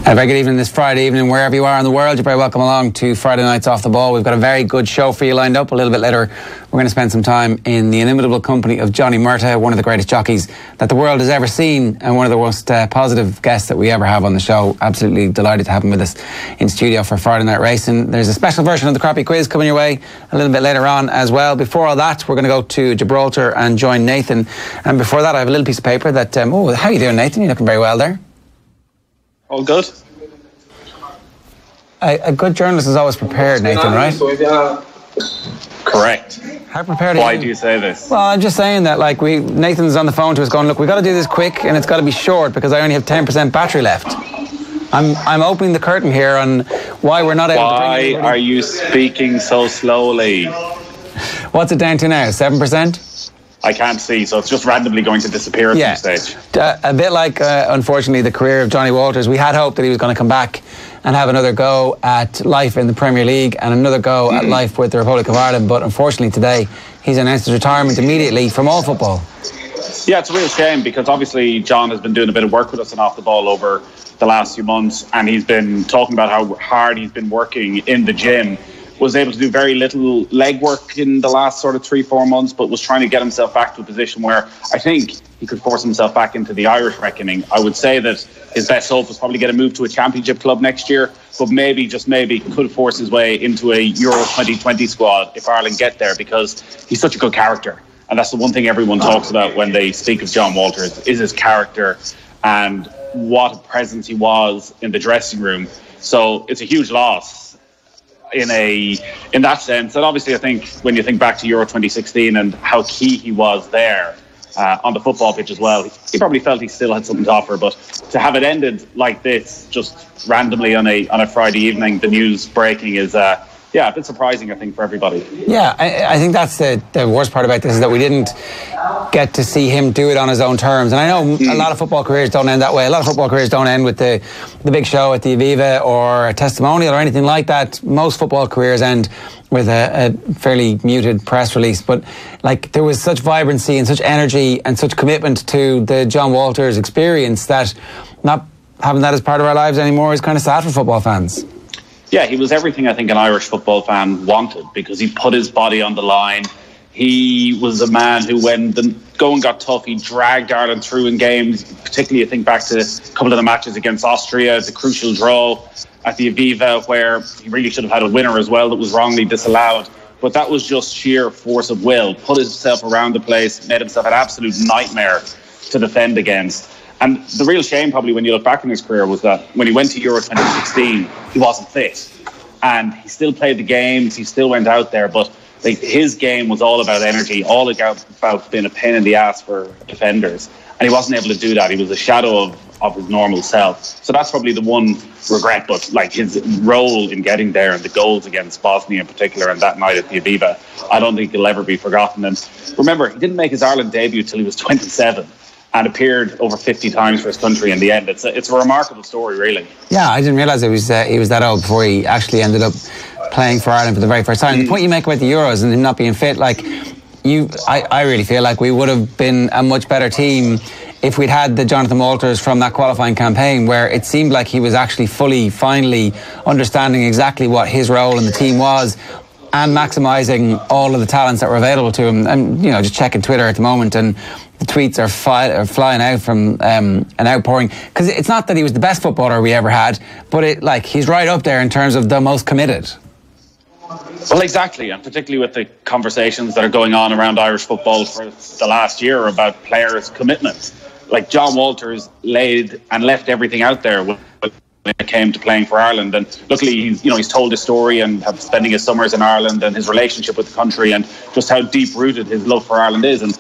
A very good evening this Friday evening, wherever you are in the world. You're very welcome along to Friday Nights Off the Ball. We've got a very good show for you lined up. A little bit later, we're going to spend some time in the inimitable company of Johnny Murtagh, one of the greatest jockeys that the world has ever seen, and one of the most positive guests that we ever have on the show. Absolutely delighted to have him with us in studio for Friday Night Racing. There's a special version of the Crappy Quiz coming your way a little bit later on as well. Before all that, we're going to go to Gibraltar and join Nathan. And before that, I have a little piece of paper that... how are you doing, Nathan? You're looking very well there. All good. A good journalist is always prepared, Nathan, right? Correct. How prepared are you? Why do you say this? Well, I'm just saying that, Nathan's on the phone to us going, look, we've got to do this quick and it's got to be short because I only have 10% battery left. I'm opening the curtain here on why we're not able to bring anybody. Why are you speaking so slowly? What's it down to now, 7%? I can't see, so it's just randomly going to disappear at some stage. A bit like, unfortunately, the career of Johnny Walters. We had hoped that he was going to come back and have another go at life in the Premier League and another go at life with the Republic of Ireland. But unfortunately today, he's announced his retirement immediately from all football. Yeah, it's a real shame because obviously John has been doing a bit of work with us and off the ball over the last few months, and he's been talking about how hard he's been working in the gym. Was able to do very little leg work in the last sort of 3-4 months, but was trying to get himself back to a position where I think he could force himself back into the Irish reckoning. I would say that his best hope was probably get a move to a championship club next year, but maybe, just maybe, could force his way into a Euro 2020 squad if Ireland get there, because he's such a good character. And that's the one thing everyone talks about when they speak of Jon Walters, is his character and what a presence he was in the dressing room. So it's a huge loss in that sense. And obviously I think when you think back to Euro 2016 and how key he was there on the football pitch as well, he probably felt he still had something to offer. But to have it ended like this, just randomly on a Friday evening, the news breaking is a bit surprising, I think, for everybody. Yeah, I think that's the worst part about this, is that we didn't get to see him do it on his own terms. And I know a lot of football careers don't end that way. A lot of football careers don't end with the big show at the Aviva or a testimonial or anything like that. Most football careers end with a fairly muted press release. But there was such vibrancy and such energy and such commitment to the Jon Walters experience that not having that as part of our lives anymore is kind of sad for football fans. Yeah, he was everything I think an Irish football fan wanted, because he put his body on the line. He was a man who, when the going got tough, he dragged Ireland through in games. Particularly, I think back to a couple of the matches against Austria, the crucial draw at the Aviva, where he really should have had a winner as well that was wrongly disallowed. But that was just sheer force of will. Put himself around the place, made himself an absolute nightmare to defend against. And the real shame, probably, when you look back in his career, was that when he went to Euro 2016, he wasn't fit. And he still played the games, he still went out there, but his game was all about energy, all about being a pain in the ass for defenders. And he wasn't able to do that. He was a shadow of his normal self. So that's probably the one regret. But his role in getting there and the goals against Bosnia in particular and that night at the Aviva, I don't think he'll ever be forgotten. And remember, he didn't make his Ireland debut till he was 27. And appeared over 50 times for his country in the end. It's a remarkable story, really. Yeah, I didn't realise he was that old before he actually ended up playing for Ireland for the very first time. The point you make about the Euros and him not being fit, I really feel like we would have been a much better team if we'd had the Jonathan Walters from that qualifying campaign, where it seemed like he was actually finally understanding exactly what his role in the team was and maximising all of the talents that were available to him. And, just checking Twitter at the moment, and the tweets are flying out from an outpouring, because it's not that he was the best footballer we ever had, but he's right up there in terms of the most committed. Well, exactly, and particularly with the conversations that are going on around Irish football for the last year about players' commitment. Jon Walters laid and left everything out there when it came to playing for Ireland, and luckily he's told his story and spending his summers in Ireland and his relationship with the country and just how deep rooted his love for Ireland is. And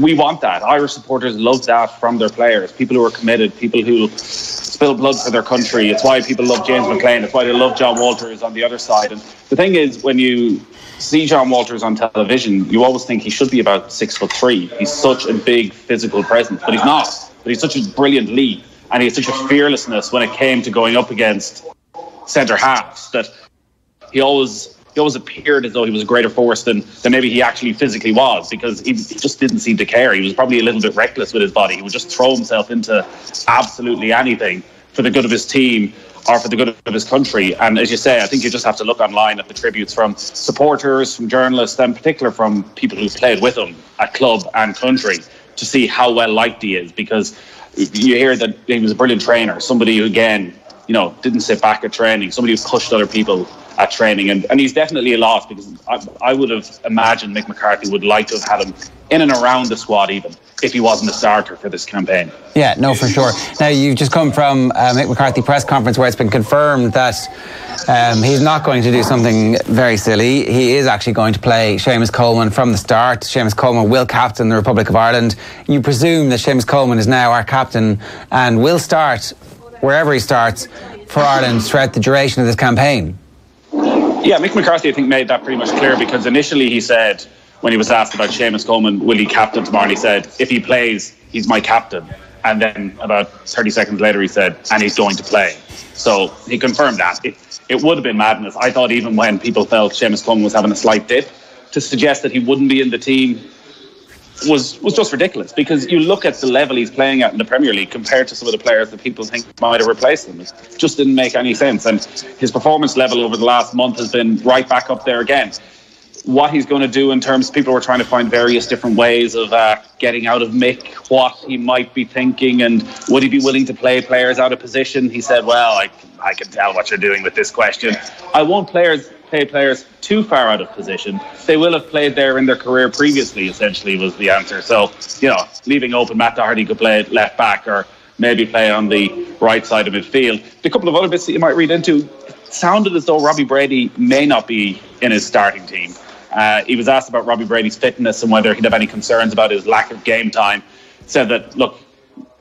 we want that. Irish supporters love that from their players, people who are committed, people who spill blood for their country. It's why people love James McLean. It's why they love Jon Walters on the other side. And the thing is, when you see Jon Walters on television, you always think he should be about 6'3". He's such a big physical presence, but he's not. But he's such a brilliant lead, and he had such a fearlessness when it came to going up against centre halves that he always appeared as though he was a greater force than maybe he actually physically was, because he just didn't seem to care. He was probably a little bit reckless with his body. He would just throw himself into absolutely anything for the good of his team or for the good of his country. And as you say, I think you just have to look online at the tributes from supporters, from journalists, and in particular from people who've played with him at club and country to see how well liked he is, because you hear that he was a brilliant trainer, somebody who, again, didn't sit back at training, somebody who pushed other people at training. And he's definitely a loss, because I would have imagined Mick McCarthy would like to have had him in and around the squad even, if he wasn't a starter for this campaign. Yeah, no, for sure. Now, you've just come from a Mick McCarthy press conference where it's been confirmed that he's not going to do something very silly. He is actually going to play Seamus Coleman from the start. Seamus Coleman will captain the Republic of Ireland. You presume that Seamus Coleman is now our captain and will start wherever he starts for Ireland throughout the duration of this campaign. Yeah, Mick McCarthy, I think, made that pretty much clear, because initially he said, when he was asked about Seamus Coleman, will he captain tomorrow, and he said, if he plays, he's my captain. And then about 30 seconds later he said, and he's going to play. So he confirmed that. It would have been madness. I thought even when people felt Seamus Coleman was having a slight dip, to suggest that he wouldn't be in the team was just ridiculous, because you look at the level he's playing at in the Premier League compared to some of the players that people think might have replaced him. It just didn't make any sense. And his performance level over the last month has been right back up there again. What he's going to do in terms, people were trying to find various different ways of getting out of Mick, what he might be thinking, and would he be willing to play players out of position. He said, well, I can tell what you're doing with this question. I won't play players too far out of position. They will have played there in their career previously, essentially, was the answer. So, leaving open, Matt Doherty could play left back or maybe play on the right side of midfield. A couple of other bits that you might read into, it sounded as though Robbie Brady may not be in his starting team. He was asked about Robbie Brady's fitness and whether he'd have any concerns about his lack of game time. Said that, look,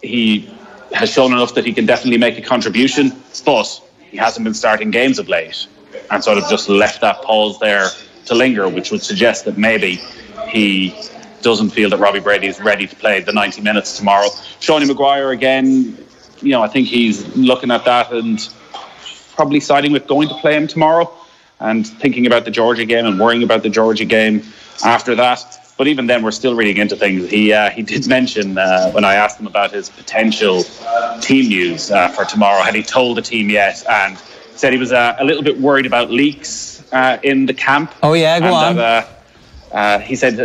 he has shown enough that he can definitely make a contribution, but he hasn't been starting games of late, and sort of just left that pause there to linger, which would suggest that maybe he doesn't feel that Robbie Brady is ready to play the 90 minutes tomorrow. Seanie Maguire, again, I think he's looking at that and probably siding with going to play him tomorrow, and thinking about the Georgia game and worrying about the Georgia game after that. But even then, we're still reading into things. He did mention, when I asked him about his potential team news for tomorrow, had he told the team yet, and said he was a little bit worried about leaks in the camp. Oh yeah, go on. That, he said,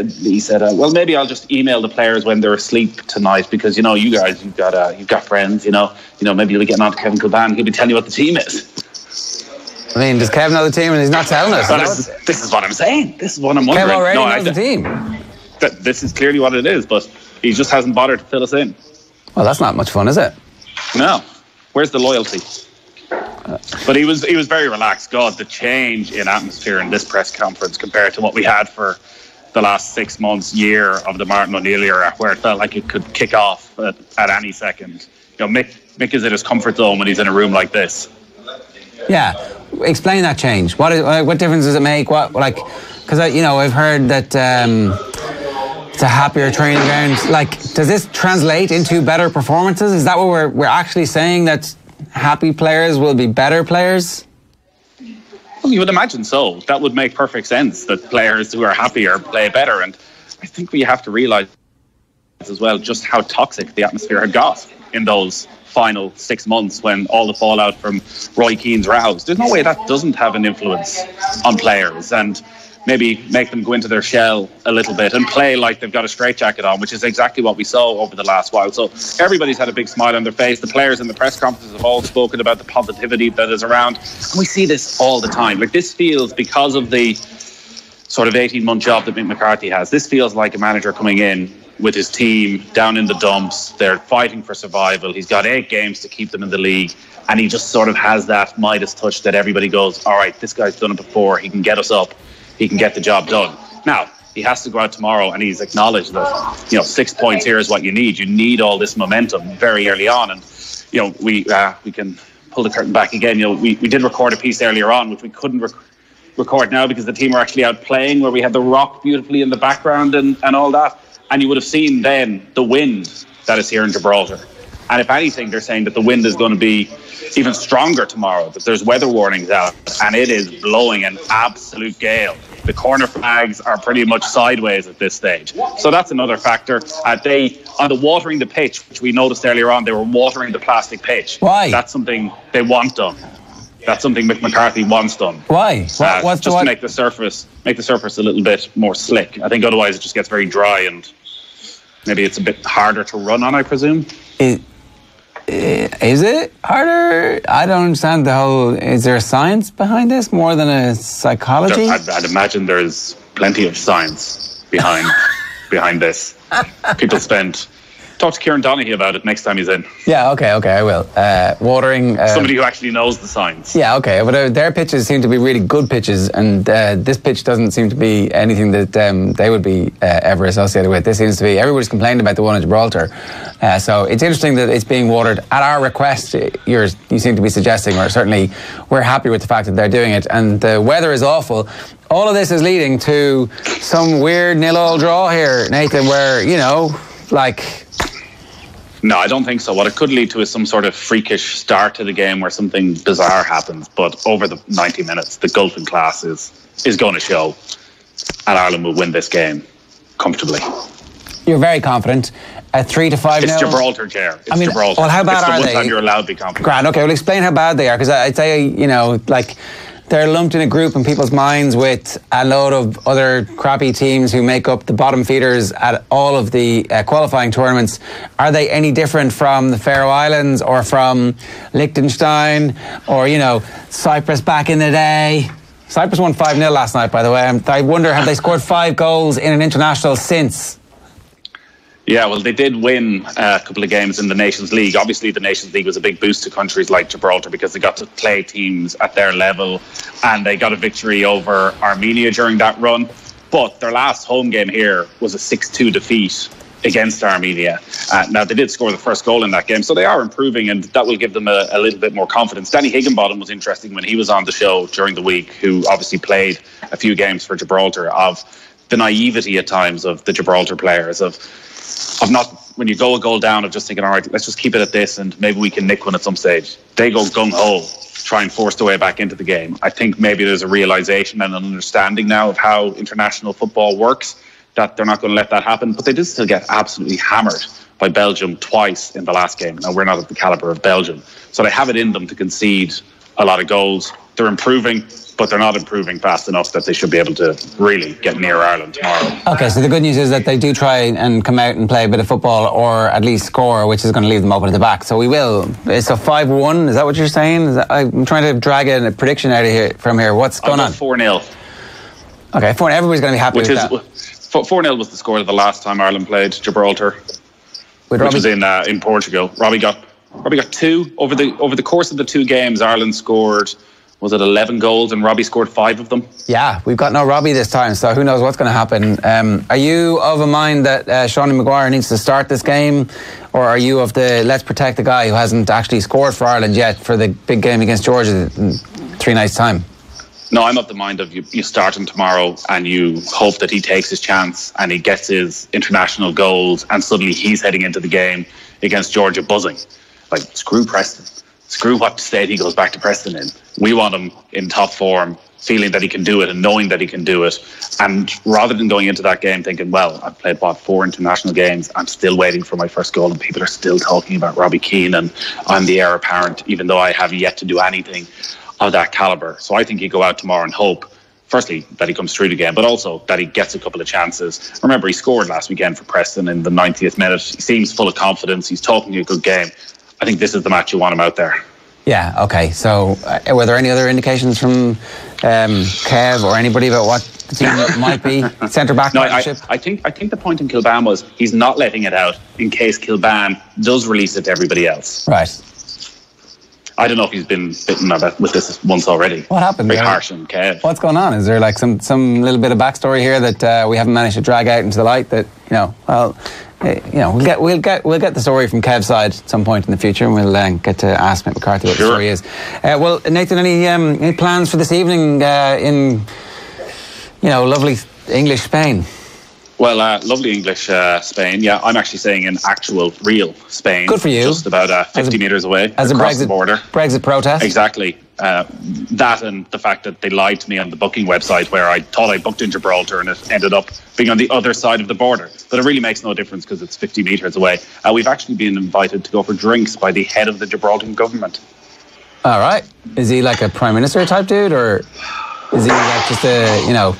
well, maybe I'll just email the players when they're asleep tonight, because you guys, you've got friends. Maybe you'll be getting on to Kevin Kilbane. He'll be telling you what the team is. I mean, does Kev know the team and he's not telling us? This is what I'm saying. This is what I'm wondering. Kev already knows the team. This is clearly what it is, but he just hasn't bothered to fill us in. Well, that's not much fun, is it? No. Where's the loyalty? But he was very relaxed. God, the change in atmosphere in this press conference compared to what we had for the last 6 months, year of the Martin O'Neill era, where it felt like it could kick off at any second. Mick is in his comfort zone when he's in a room like this. Yeah, explain that change. What difference does it make? Because I've heard that it's a happier training ground. Does this translate into better performances? Is that what we're actually saying, that happy players will be better players? Well, you would imagine so. That would make perfect sense, that players who are happier play better. And I think we have to realise as well just how toxic the atmosphere had got in those final 6 months, when all the fallout from Roy Keane's rows. There's no way that doesn't have an influence on players, and maybe make them go into their shell a little bit and play like they've got a straitjacket on, which is exactly what we saw over the last while. So everybody's had a big smile on their face. The players in the press conferences have all spoken about the positivity that is around, and we see this all the time. This feels, because of the sort of 18-month job that Mick McCarthy has, this feels like a manager coming in with his team down in the dumps. They're fighting for survival. He's got 8 games to keep them in the league, and he just sort of has that Midas touch that everybody goes, all right, this guy's done it before. He can get us up. He can get the job done. Now, he has to go out tomorrow, and he's acknowledged that 6 points here is what you need. You need all this momentum very early on, and we can pull the curtain back again. We did record a piece earlier on, which we couldn't record now because the team were actually out playing, where we had the rock beautifully in the background and all that. And you would have seen then the wind that is here in Gibraltar. And if anything, they're saying that the wind is going to be even stronger tomorrow, that there's weather warnings out, and it is blowing an absolute gale The corner flags are pretty much sideways at this stage. So that's another factor. On the watering the pitch, which we noticed earlier on, they were watering the plastic pitch. Why? That's something they want done. That's something Mick McCarthy wants done. Why? To make the surface a little bit more slick. I think otherwise it just gets very dry and maybe it's a bit harder to run on, I presume. Is it harder? I don't understand the whole... Is there a science behind this more than a psychology? I'd imagine there's plenty of science behind this. People spend... Talk to Kieran Donaghy about it next time he's in. Yeah, okay, I will. Watering... somebody who actually knows the science. Yeah, okay, but their pitches seem to be really good pitches, and this pitch doesn't seem to be anything that they would be ever associated with. This seems to be... Everybody's complaining about the one at Gibraltar. So it's interesting that it's being watered at our request. You seem to be suggesting, or certainly we're happy with the fact that they're doing it, and the weather is awful. All of this is leading to some weird 0-0 draw here, Nathan, where, No, I don't think so. What it could lead to is some sort of freakish start to the game where something bizarre happens. But over the 90 minutes, the golfing class is going to show. And Ireland will win this game comfortably. You're very confident. 3-5 It's Gibraltar, Ger. It's Gibraltar. Well, how bad it's the are one they? time you're allowed to be confident. Grand. Okay, well, explain how bad they are. Because I'd say, they're lumped in a group in people's minds with a load of other crappy teams who make up the bottom feeders at all of the qualifying tournaments. Are they any different from the Faroe Islands or from Liechtenstein or, Cyprus back in the day? Cyprus won 5-0 last night, by the way. I wonder, have they scored 5 goals in an international since? Yeah, well, they did win a couple of games in the Nations League. Obviously, the Nations League was a big boost to countries like Gibraltar because they got to play teams at their level, and they got a victory over Armenia during that run. But their last home game here was a 6-2 defeat against Armenia. Now, they did score the first goal in that game, so they are improving, and that will give them a little bit more confidence. Danny Higginbottom was interesting when he was on the show during the week, who obviously played a few games for Gibraltar, of the naivety at times of the Gibraltar players, of not, when you go a goal down, of just thinking, all right, let's just keep it at this and maybe we can nick one at some stage. They go gung-ho, try and force their way back into the game. I think maybe there's a realisation and an understanding now of how international football works, that they're not going to let that happen. But they did still get absolutely hammered by Belgium twice in the last game. Now, we're not at the calibre of Belgium. So they have it in them to concede a lot of goals. They're improving, but they're not improving fast enough that they should be able to really get near Ireland tomorrow. Okay, so the good news is that they do try and come out and play a bit of football, or at least score, which is going to leave them open at the back. So we will. So 5-1, is that what you're saying? I'm trying to drag a prediction out of here from here. What's going on? 4-0. Okay, 4-0. Everybody's going to be happy with that. 4-0 was the score of the last time Ireland played Gibraltar, which was in Portugal. Robbie got 2 over the course of the 2 games. Ireland scored, was it 11 goals, and Robbie scored 5 of them? Yeah, we've got no Robbie this time, so who knows what's going to happen. Are you of a mind that Seanie Maguire needs to start this game, or are you of the let's protect the guy who hasn't actually scored for Ireland yet for the big game against Georgia in 3 nights' time? No, I'm of the mind of you start him tomorrow and you hope that he takes his chance and he gets his international goals, and suddenly he's heading into the game against Georgia buzzing. Like, screw Preston. Screw what state he goes back to Preston in. We want him in top form, feeling that he can do it and knowing that he can do it. And rather than going into that game thinking, well, I've played 4 international games, I'm still waiting for my first goal and people are still talking about Robbie Keane and I'm the heir apparent, even though I have yet to do anything of that calibre. So I think you go out tomorrow and hope, firstly, that he comes through the game, but also that he gets a couple of chances. Remember, he scored last weekend for Preston in the 90th minute. He seems full of confidence. He's talking a good game. I think this is the match you want him out there. Yeah, okay. So were there any other indications from Kev or anybody about what the team might be? Centre-back partnership? I think the point in Kilban was he's not letting it out in case Kilban does release it to everybody else. Right. I don't know if he's been bitten with this once already. What happened? Very harsh on Kev. What's going on? Is there like some little bit of backstory here that we haven't managed to drag out into the light? That we'll get the story from Kev's side at some point in the future, and we'll get to ask Mick McCarthy what the story is. Well, Nathan, any plans for this evening in lovely English Spain? Well, lovely English Spain. Yeah, I'm actually saying in actual, real Spain. Good for you. Just about 50 metres away as across a Brexit, the border. Brexit protest? Exactly. That and the fact that they lied to me on the booking website where I thought I booked in Gibraltar and it ended up being on the other side of the border. But it really makes no difference because it's 50 metres away. We've actually been invited to go for drinks by the head of the Gibraltar government. All right. Is he like a prime minister type dude, or is he like just a,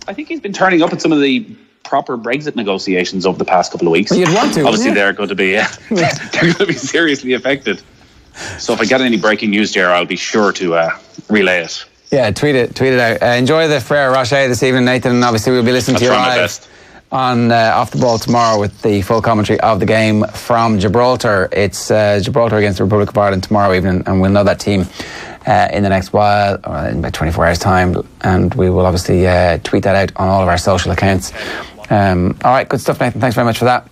I think he's been turning up at some of the proper Brexit negotiations over the past couple of weeks. Well, you'd want to. Obviously, they're going to be seriously affected. So if I get any breaking news, Ger, I'll be sure to relay it. Yeah, tweet it out. Enjoy the Frere Rocher this evening, Nathan, and obviously we'll be listening to you live on Off the Ball tomorrow with the full commentary of the game from Gibraltar. It's Gibraltar against the Republic of Ireland tomorrow evening, and we'll know that team in the next while, or in about 24 hours' time, and we will obviously tweet that out on all of our social accounts. All right, good stuff, Nathan. Thanks very much for that.